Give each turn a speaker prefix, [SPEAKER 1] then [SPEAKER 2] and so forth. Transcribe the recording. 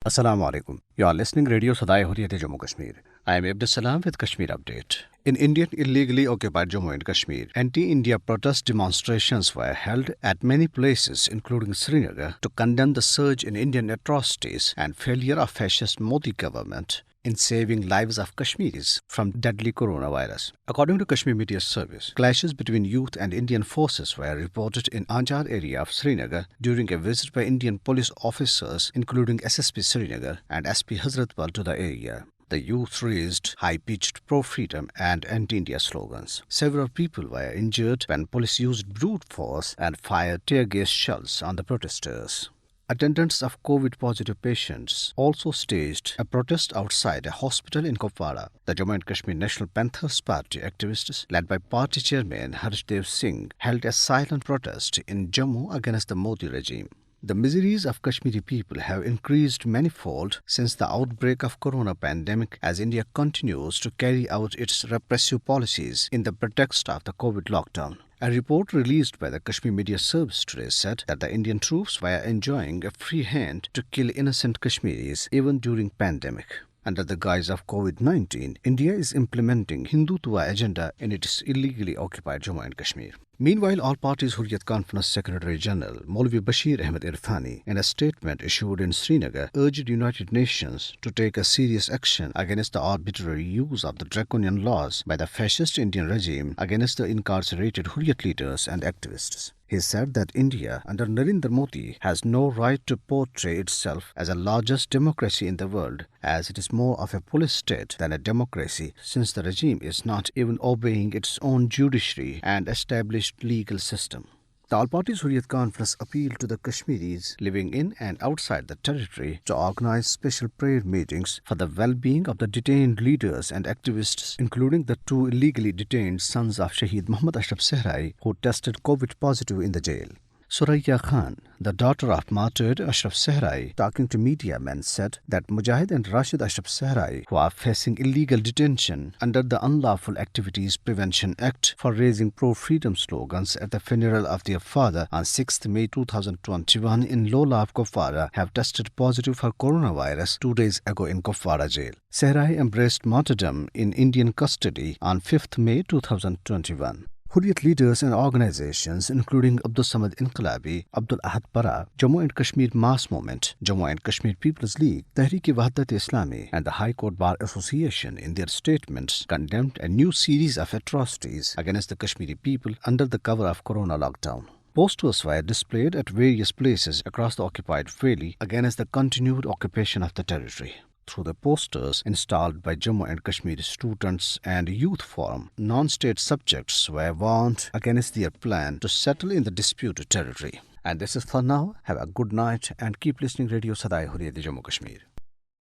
[SPEAKER 1] Assalamu alaikum. You are listening Radio Sadai Hurriyat Jammu Kashmir. I am Abdus Salam with Kashmir Update. In Indian illegally occupied Jammu and Kashmir, anti-India protest demonstrations were held at many places including Srinagar to condemn the surge in Indian atrocities and failure of fascist Modi government in saving lives of Kashmiris from deadly coronavirus. According to Kashmir Media Service, clashes between youth and Indian forces were reported in Anjar area of Srinagar during a visit by Indian police officers including SSP Srinagar and SP Hazratbal to the area. The youth raised high-pitched pro-freedom and anti-India slogans. Several people were injured when police used brute force and fired tear gas shells on the protesters. Attendants of COVID-positive patients also staged a protest outside a hospital in Kupwara. The Jammu and Kashmir National Panthers Party activists, led by party chairman Harshdev Singh, held a silent protest in Jammu against the Modi regime. The miseries of Kashmiri people have increased manifold since the outbreak of corona pandemic as India continues to carry out its repressive policies in the pretext of the COVID lockdown. A report released by the Kashmir Media Service today said that the Indian troops were enjoying a free hand to kill innocent Kashmiris even during pandemic. Under the guise of COVID-19, India is implementing Hindutva agenda in its illegally occupied Jammu and Kashmir. Meanwhile, All Parties Hurriyat Conference Secretary General Maulvi Bashir Ahmed Irfani, in a statement issued in Srinagar, urged United Nations to take a serious action against the arbitrary use of the draconian laws by the fascist Indian regime against the incarcerated Hurriyat leaders and activists. He said that India, under Narendra Modi, has no right to portray itself as the largest democracy in the world, as it is more of a police state than a democracy, since the regime is not even obeying its own judiciary and established legal system. The All Parties Hurriyat Conference appealed to the Kashmiris living in and outside the territory to organize special prayer meetings for the well-being of the detained leaders and activists, including the two illegally detained sons of Shaheed Muhammad Ashraf Sehrai, who tested COVID positive in the jail. Suraya Khan, the daughter of martyred Ashraf Sehrai, talking to media men, said that Mujahid and Rashid Ashraf Sehrai, who are facing illegal detention under the Unlawful Activities Prevention Act for raising pro-freedom slogans at the funeral of their father on 6th May 2021 in Lolab, Kupwara, have tested positive for coronavirus 2 days ago in Kupwara jail. Sehrai embraced martyrdom in Indian custody on 5th May 2021. Hurriyat leaders and organizations including Abdul Samad Inqilabi, Abdul Ahad Para, Jammu and Kashmir Mass Movement, Jammu and Kashmir People's League, Tehreek-e-Wahdat Islami and the High Court Bar Association in their statements condemned a new series of atrocities against the Kashmiri people under the cover of corona lockdown. Posters were displayed at various places across the occupied valley against the continued occupation of the territory. Through the posters installed by Jammu and Kashmir Students and Youth Forum, non-state subjects were warned against their plan to settle in the disputed territory. And this is for now. Have a good night and keep listening Radio Sadai Hurriyat Jammu Kashmir.